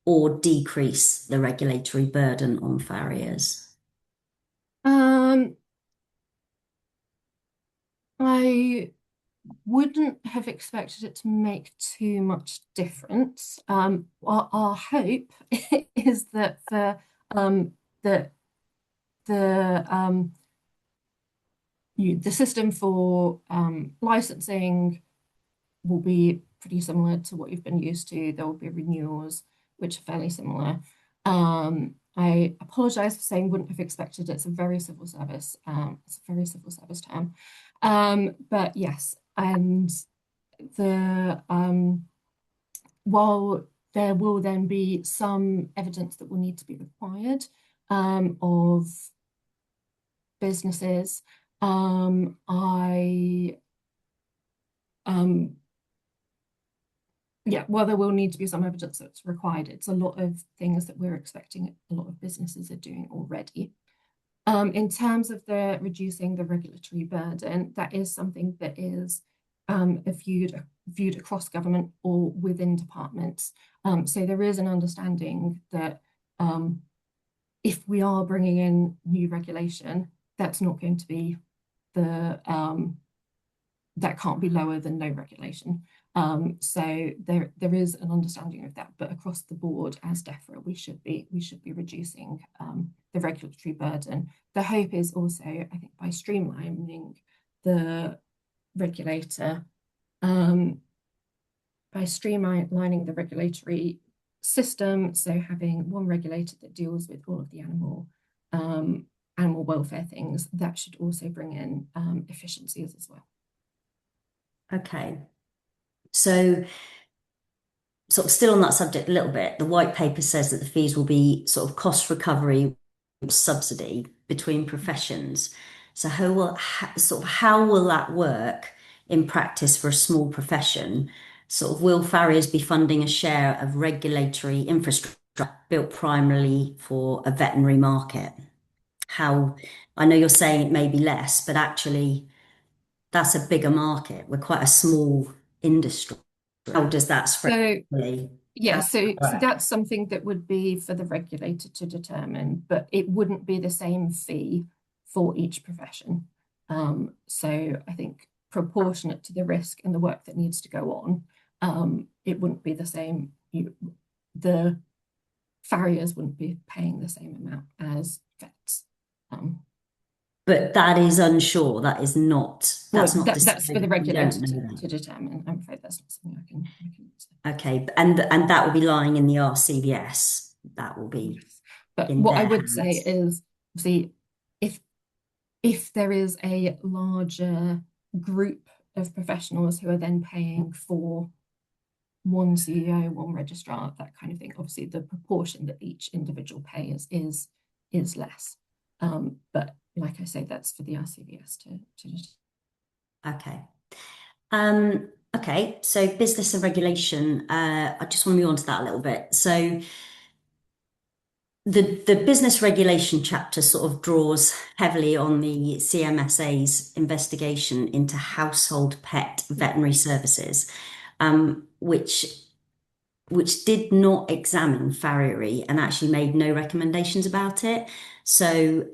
or decrease the regulatory burden on farriers? I wouldn't have expected it to make too much difference. Our hope is that the system for licensing will be pretty similar to what you've been used to. There will be renewals, which are fairly similar. I apologize for saying wouldn't have expected. It's a very civil service. It's a very civil service term. But yes, and while there will then be some evidence that will need to be required of businesses, yeah, well, there will need to be some evidence that's required. It's a lot of things that we're expecting a lot of businesses are doing already. In terms of the reducing the regulatory burden, that is something that is viewed across government or within departments. So there is an understanding that if we are bringing in new regulation, that's not going to be that can't be lower than no regulation. So there is an understanding of that, but across the board, as Defra, we should be reducing the regulatory burden. The hope is also, I think, by streamlining the regulator, by streamlining the regulatory system, so having one regulator that deals with all of the animal welfare things, that should also bring in efficiencies as well. Okay. So sort of still on that subject a little bit, the white paper says that the fees will be sort of cost recovery subsidy between professions. So how will that work in practice for a small profession? Sort of will farriers be funding a share of regulatory infrastructure built primarily for a veterinary market? How I know you're saying it may be less, but actually that's a bigger market. We're quite a small industry. How does that spread? So Really? yeah, How so that's something that would be for the regulator to determine, but it wouldn't be the same fee for each profession. So I think proportionate to the risk and the work that needs to go on, it wouldn't be the same. The farriers wouldn't be paying the same amount as vets. But that is unsure. That is not, Well, that's not that's for the decided. We regulator don't know to determine. I'm afraid that's not something I can answer. that. Okay. And that will be lying in the RCVS. That will be Yes. But in what I their would say hands. is, see, if if there is a larger group of professionals who are then paying for one CEO, one registrar, that kind of thing, obviously the proportion that each individual pays is less. But like I say, that's for the RCVS to Okay. Okay. So business and regulation, I just want to move on to that a little bit. So the business regulation chapter sort of draws heavily on the CMSA's investigation into household pet veterinary services, which did not examine farriery and actually made no recommendations about it. So,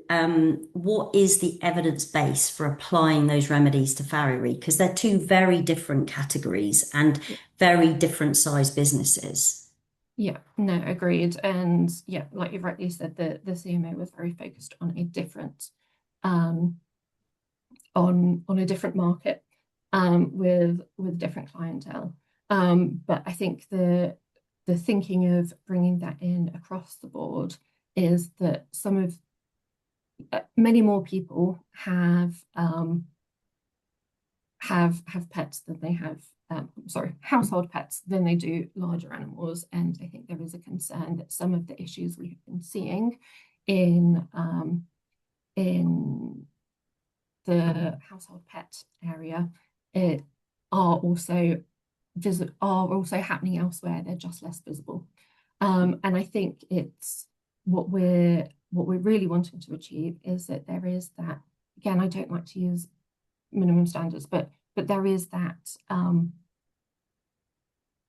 what is the evidence base for applying those remedies to farriery? Because they're two very different categories and very different size businesses. Yeah, no, agreed. And yeah, like you've rightly said, the CMA was very focused on a different on a different market with different clientele. But I think the thinking of bringing that in across the board is that some of many more people have pets than they have household pets than they do larger animals. And I think there is a concern that some of the issues we have been seeing in the household pet area it are also happening elsewhere. They're just less visible. And I think it's what we're really wanting to achieve is that there is that, again, I don't like to use minimum standards, but there is that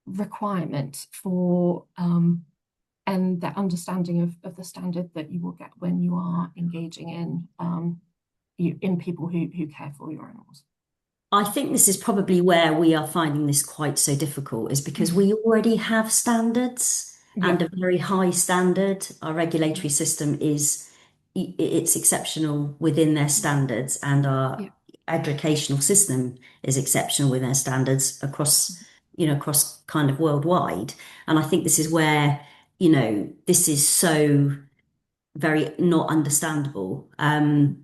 requirement for and that understanding of the standard that you will get when you are engaging in people who care for your animals. I think this is probably where we are finding this quite so difficult, is because we already have standards Yeah. and a very high standard. Our regulatory system it's exceptional within their standards, and our Yeah. educational system is exceptional with their standards across kind of worldwide. And I think this is where, this is so very not understandable. And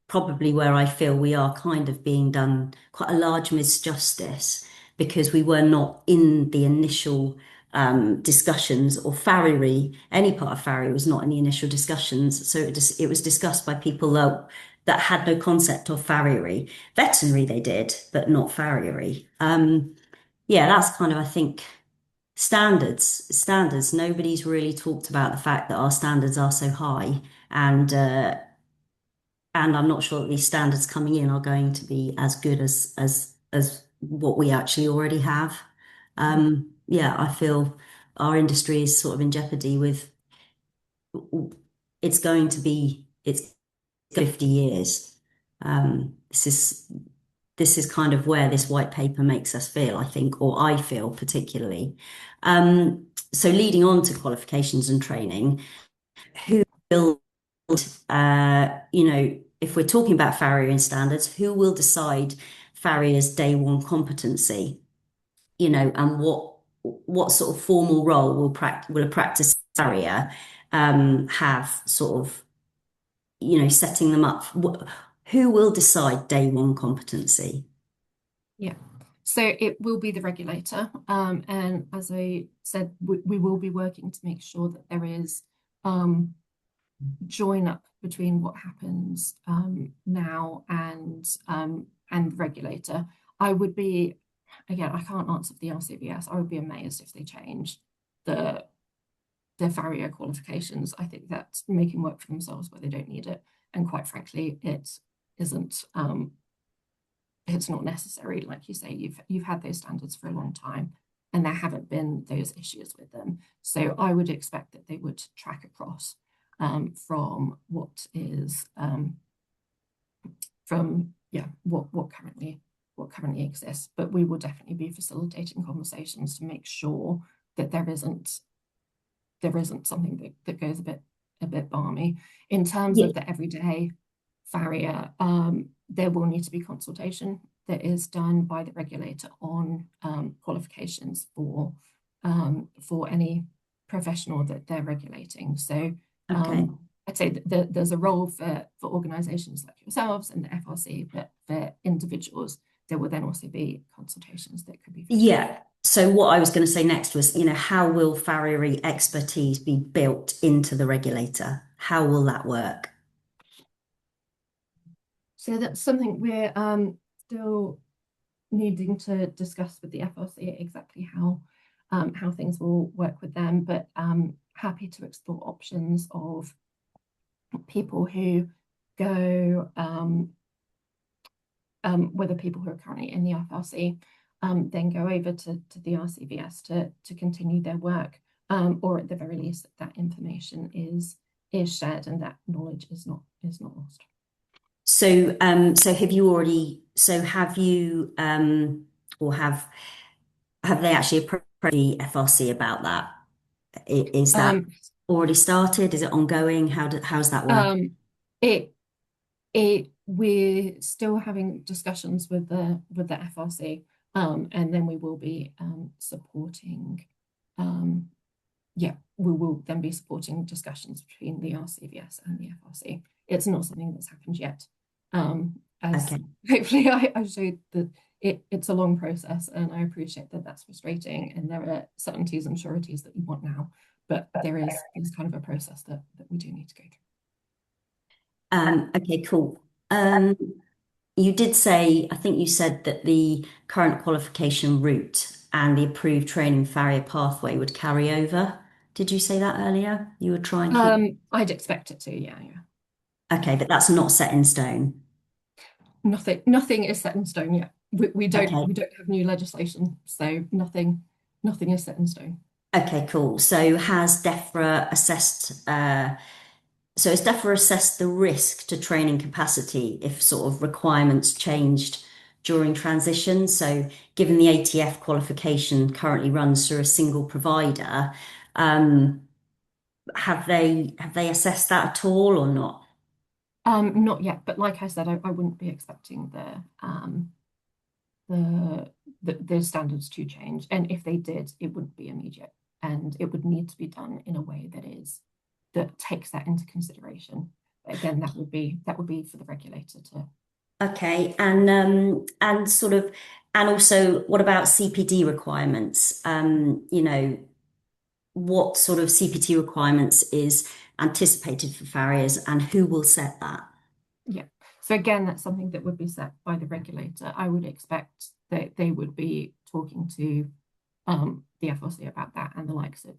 probably where I feel we are kind of being done quite a large misjustice, because we were not in the initial discussions, or farriery, any part of farriery was not in the initial discussions. So it was discussed by people that had no concept of farriery. Veterinary they did, but not farriery. Yeah, that's kind of, I think, standards. Nobody's really talked about the fact that our standards are so high, and I'm not sure that these standards coming in are going to be as good as what we actually already have. Yeah, I feel our industry is sort of in jeopardy with, it's 50 years. This is kind of where this white paper makes us feel, I think, or I feel particularly. So leading on to qualifications and training, who will, if we're talking about farrier and standards, who will decide farrier's day one competency? And what sort of formal role will a practice farrier have, sort of, setting them up? Who will decide day one competency? Yeah. So it will be the regulator. And as I said, we will be working to make sure that there is join up between what happens now and regulator. I would be, again, I can't answer for the RCVS. I would be amazed if they changed the farrier qualifications. I think that's making work for themselves where they don't need it. And quite frankly, it isn't. It's not necessary. Like you say, you've had those standards for a long time, and there haven't been those issues with them. So I would expect that they would track across from what is what currently exists. But we will definitely be facilitating conversations to make sure that there isn't something that goes a bit balmy. In terms of the everyday farrier, there will need to be consultation that is done by the regulator on qualifications for any professional that they're regulating. So I'd say that there's a role for organisations like yourselves and the FRC, but for individuals, there will then also be consultations that could be. Yeah. So what I was going to say next was, how will farriery expertise be built into the regulator? How will that work? So that's something we're still needing to discuss with the FRC exactly how things will work with them, but happy to explore options of people who go, whether people who are currently in the FRC then go over to the RCVS to continue their work, or at the very least that information is shared and that knowledge is not lost. So, have you, or have they actually approached the FRC about that? Is that already started? Is it ongoing? How's that work? We're still having discussions with the FRC, and then we will be supporting. We will then be supporting discussions between the RCVS and the FRC. It's not something that's happened yet. Hopefully I showed that it's a long process, and I appreciate that that's frustrating, and there are certainties and sureties that we want now, but there is kind of a process that we do need to go through. Okay, cool. You did say, I think you said that the current qualification route and the approved training farrier pathway would carry over. Did you say that earlier? You were trying to. I'd expect it to, yeah. Okay, but that's not set in stone. Nothing is set in stone yet. We don't have new legislation, so nothing is set in stone. Okay, cool. So has Defra assessed has Defra assessed the risk to training capacity if sort of requirements changed during transition? So given the ATF qualification currently runs through a single provider, have they assessed that at all or not? Not yet, but like I said, I wouldn't be expecting the standards to change, and if they did, it wouldn't be immediate, and it would need to be done in a way that takes that into consideration. But again, that would be for the regulator to. Okay, and also, what about CPD requirements? What sort of CPD requirements is anticipated for farriers, and who will set that? Yeah. So again, that's something that would be set by the regulator. I would expect that they would be talking to the FRC about that, and the likes of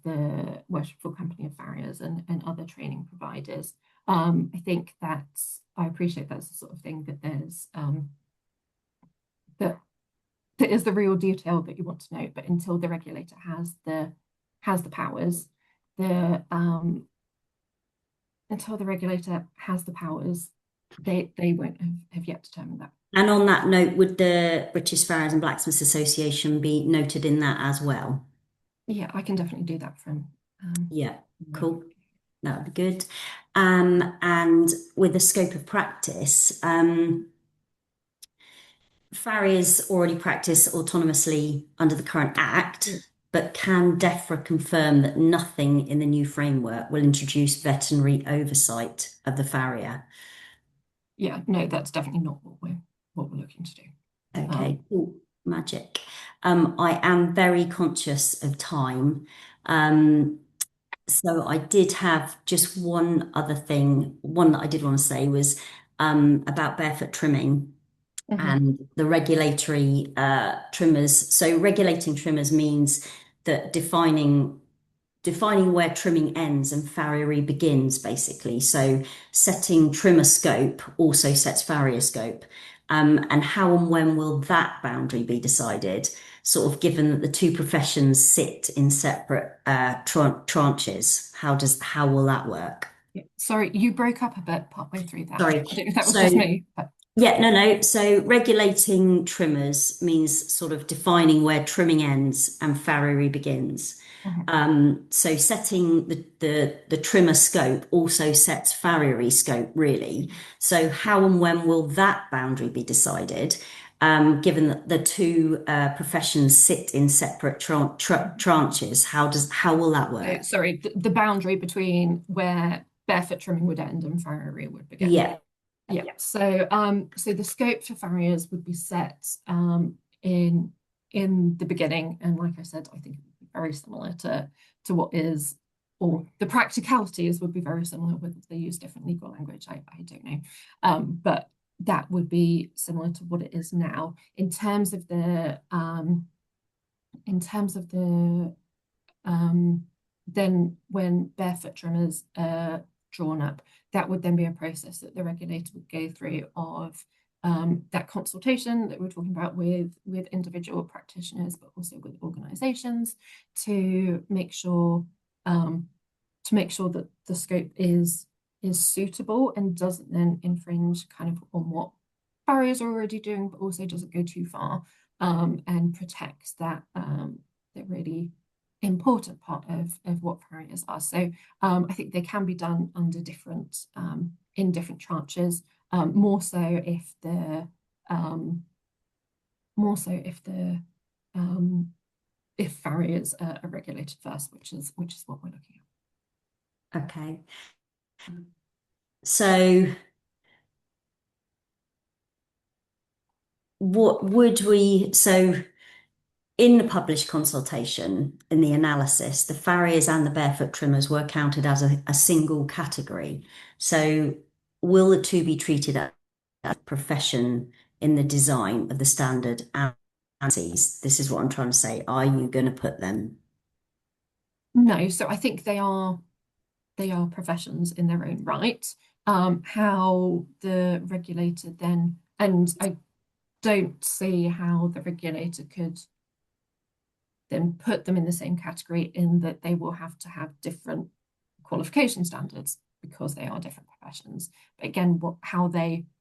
the Worshipful Company of Farriers and other training providers. I think I appreciate that's the sort of thing that there's that is the real detail that you want to know, but until the regulator has the powers, until the regulator has the powers, they won't have yet determined that. And on that note, would the British Farriers and Blacksmiths Association be noted in that as well? Yeah, I can definitely do that from. Yeah, cool. That would be good. And with the scope of practice, farriers already practice autonomously under the current Act, but can Defra confirm that nothing in the new framework will introduce veterinary oversight of the farrier? Yeah, no, that's definitely not what we're looking to do. Okay, cool. Magic. I am very conscious of time. So I did have just one other thing. One that I did want to say was about barefoot trimming Mhm. and the regulatory trimmers. So regulating trimmers means that defining where trimming ends and farriery begins, basically. So setting trimmer scope also sets farrier scope. And how and when will that boundary be decided? Sort of given that the two professions sit in separate tranches, how will that work? Yeah. Sorry, you broke up a bit partway through that. Sorry. I don't know if that was So just me, but yeah, no, no. So regulating trimmers means sort of defining where trimming ends and farriery begins. mhm. So setting the trimmer scope also sets farriery scope, really. So how and when will that boundary be decided? Given that the two professions sit in separate tranches, how will that So, work? sorry, the boundary between where barefoot trimming would end and farriery would begin. Yeah, Yeah. So the scope for farriers would be set in the beginning, and like I said, I think it would be very similar to what is, or the practicalities would be very similar. Whether they use different legal language, I don't know, but that would be similar to what it is now in terms of the then when barefoot trimmers are drawn up, that would then be a process that the regulator would go through of that consultation that we're talking about with individual practitioners, but also with organisations to make sure that the scope is suitable and doesn't then infringe kind of on what farriers are already doing, but also doesn't go too far and protects that really important part of what farriers are. So I think they can be done under different in different tranches, more so if the more so if farriers are regulated first, which is what we're looking okay. So what would we, so in the published consultation, in the analysis, the farriers and the barefoot trimmers were counted as a single category. So will the two be treated as a profession in the design of the standard analyses? This is what I'm trying to say. Are you going to put them? at. No, so I think they are professions in their own right. How the regulator then, and I don't see how the regulator could then put them in the same category in that they will have to have different qualification standards because they are different professions. But again,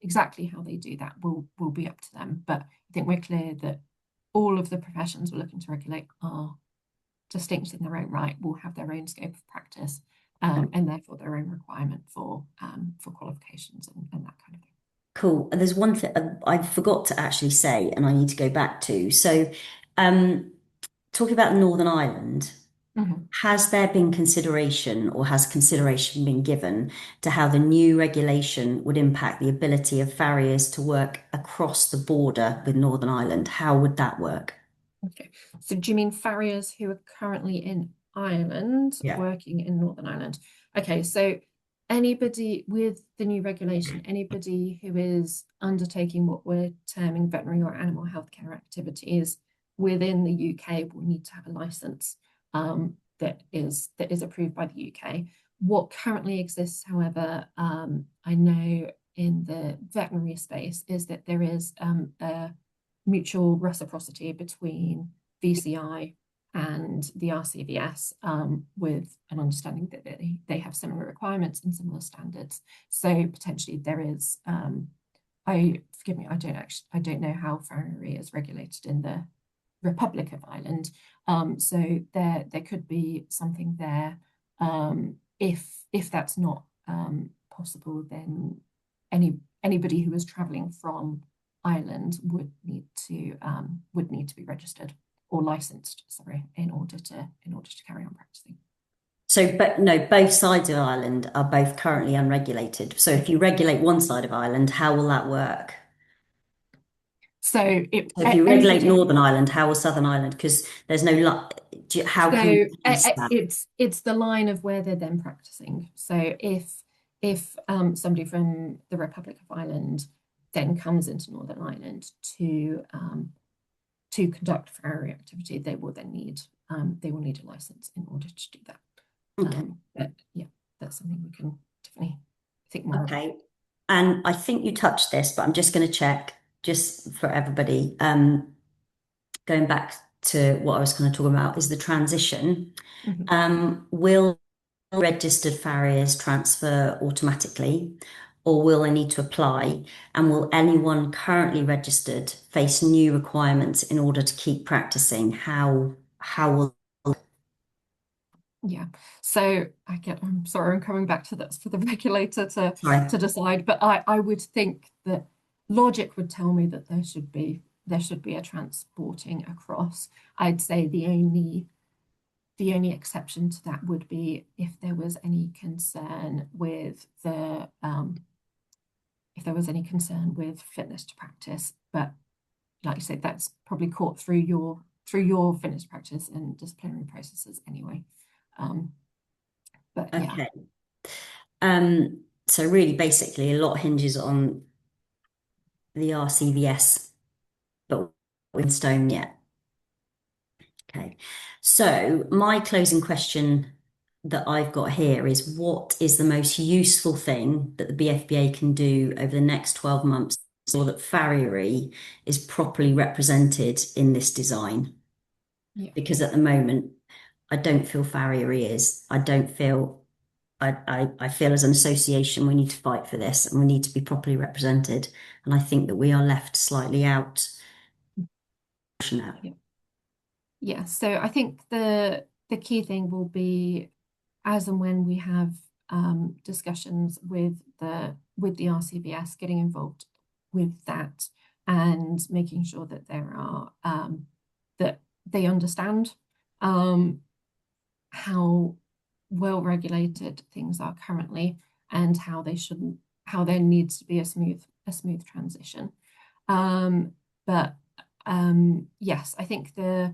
exactly how they do that will be up to them. But I think we're clear that all of the professions we're looking to regulate are distinct in their own right, will have their own scope of practice, and therefore their own requirement for qualifications and that kind of thing. Cool. And there's one thing I forgot to actually say, and I need to go back to. So, um, talking about Northern Ireland, Mhm. has there been consideration or has consideration been given to how the new regulation would impact the ability of farriers to work across the border with Northern Ireland? How would that work? Okay. So do you mean farriers who are currently in Ireland Yeah. working in Northern Ireland? Okay, so anybody with the new regulation, anybody who is undertaking what we're terming veterinary or animal healthcare activities within the UK will need to have a license that is approved by the UK. What currently exists, however, I know in the veterinary space is that there is a mutual reciprocity between VCI and the RCVS, with an understanding that they have similar requirements and similar standards. So potentially there is, forgive me, I don't know how farriery is regulated in the Republic of Ireland. So there could be something there. If that's not possible, then anybody who is traveling from Ireland would need to be registered or licensed, sorry, in order to carry on practicing. So, but no, both sides of Ireland are both currently unregulated. So if you regulate one side of Ireland, how will that work? So So if you regulate anything. Northern Ireland, how will Southern Ireland? Because there's no how can you So test that? it's the line of where they're then practicing. So if somebody from the Republic of Ireland then comes into Northern Ireland to conduct farrier activity, they will need a license in order to do that. Okay. But yeah, that's something we can definitely think more about. Okay. And I think you touched this, but I'm just going to check just for everybody. Going back to what I was kind of talking about is the transition. Will registered farriers transfer automatically, or will they need to apply? And will anyone currently registered face new requirements in order to keep practicing? How will Yeah, so I'm sorry, I'm coming back to this for the regulator sorry. to decide, but I would think that logic would tell me that there should be a transporting across. I'd say the only exception to that would be if there was any concern with fitness to practice. But like you said, that's probably caught through your fitness to practice and disciplinary processes anyway. But yeah. Okay. So really basically a lot hinges on the RCVS, but we're in stone yet. Okay. So my closing question that I've got here is what is the most useful thing that the BFBA can do over the next 12 months so that farriery is properly represented in this design? Yeah. Because at the moment, I don't feel farriery is. I feel as an association we need to fight for this and we need to be properly represented. And I think that we are left slightly out now. Yeah. Yeah. So I think the key thing will be as and when we have discussions with the RCVS, getting involved with that and making sure that there are that they understand how well regulated things are currently and how there needs to be a smooth transition. But yes, I think the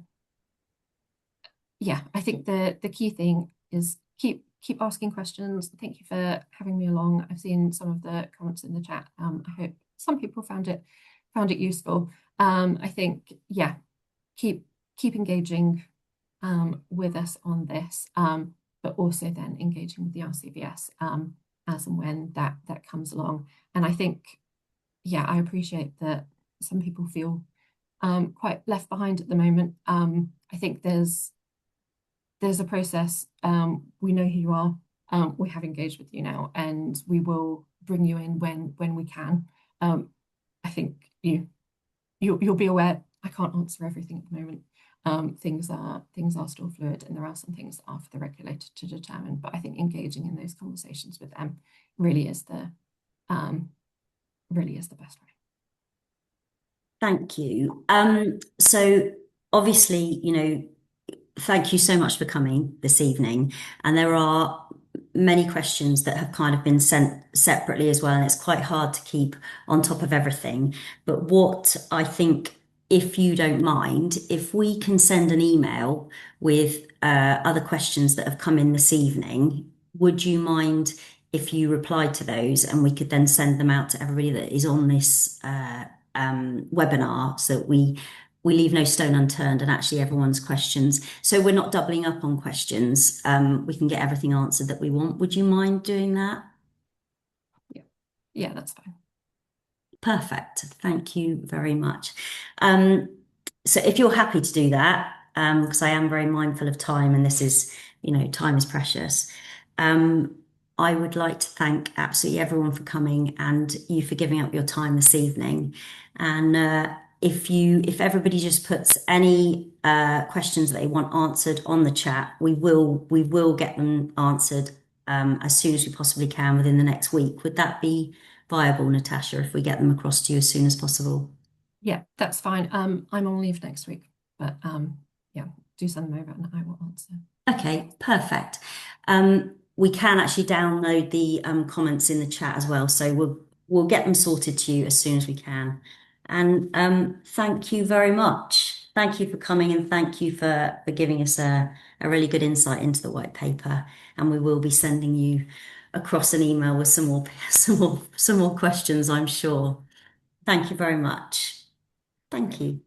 key thing is keep asking questions. Thank you for having me along. I've seen some of the comments in the chat. I hope some people found it useful. I think keep engaging with us on this, but also then engaging with the RCVS as and when that comes along. And I think I appreciate that some people feel quite left behind at the moment. I think there's a process. We know who you are. We have engaged with you now, and we will bring you in when we can. I think you'll be aware I can't answer everything at the moment. Things are still fluid, and there are some things that are for the regulator to determine. But I think engaging in those conversations with them really is the best way. Thank you. So obviously, thank you so much for coming this evening. And there are many questions that have kind of been sent separately as well, and it's quite hard to keep on top of everything. But what I think, if you don't mind, if we can send an email with other questions that have come in this evening, would you mind if you replied to those and we could then send them out to everybody that is on this webinar so that we leave no stone unturned and actually everyone's questions. So we're not doubling up on questions. We can get everything answered that we want. Would you mind doing that? Yeah, that's fine. Perfect. Thank you very much. So if you're happy to do that, because I am very mindful of time and this is, time is precious. I would like to thank absolutely everyone for coming and you for giving up your time this evening. And if everybody just puts any questions that they want answered on the chat, we will get them answered as soon as we possibly can within the next week. Would that be viable, Natasha, if we get them across to you as soon as possible? Yeah, that's fine. I'm on leave next week, but do send them over and I will answer. Okay, perfect. We can actually download the comments in the chat as well, so we'll get them sorted to you as soon as we can. And thank you very much. Thank you for coming and thank you for giving us a really good insight into the white paper. And we will be sending you across an email with some more some more questions, I'm sure. Thank you very much. Thank you.